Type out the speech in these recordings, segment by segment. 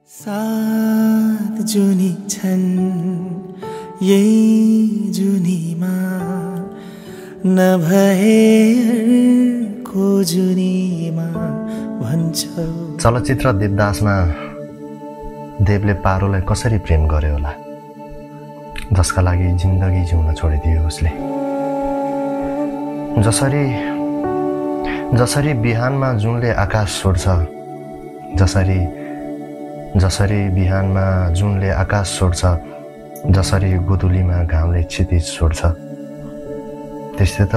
सात जुनी छन् यही जुनीमा नभएको जुनीमा भन्छौ। चलचित्र देवदासमा देवले पारोलाई कसरी प्रेम गर्यो होला, जसका लागि जिन्दगी जिउन छोडिदियो उसले। जसरी बिहानमा जुनले आकाश छोड्छ, जसरी बिहानमा जुनले आकाश छोड्छ, जसरी गोधुलीमा घामले क्षितिज छोड्छ, त्यस्तै त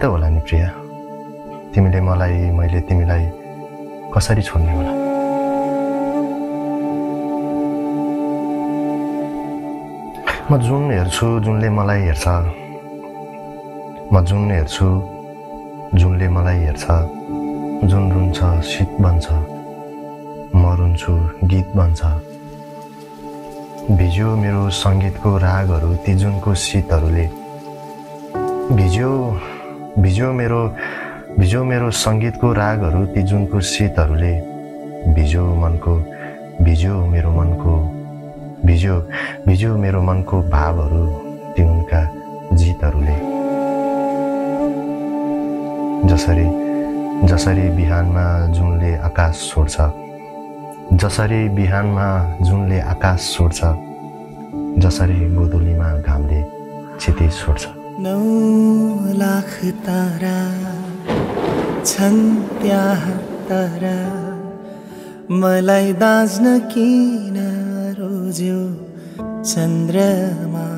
होला नि प्रिया। तिमीले मलाई, मैले तिमीलाई कसरी छोड्ने होला। म जुन हेर्छु जुनले मलाई हेर्छ, म जुन हेर्छु जुनले मलाई हेर्छ। जुन रुन्छ शीत बन्छ, म रुन्छु गीत बन्छ। भिज्यो मेरो सङ्गीतको रागहरू ती जुनको शीतहरूले। भिज्यो मेरो सङ्गीतको रागहरू ती जुनको शीतहरूले। भिज्यो मेरो मनको भावहरू ती उनका जितहरूले। जसरी बिहानमा जुनले आकाश छोड्छ, जसरी बिहानमा जुनले आकाश छोड्छ, जसरी गोधुलीमा घामले क्षितिज छोड्छ। 9 लाख तारा छन् त्यहाँ तारा, मलाई दाज्न किन रोज्यो चन्द्रमा।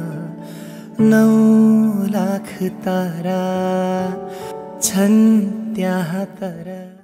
9 लाख तारा छन् त्यहाँ तारा।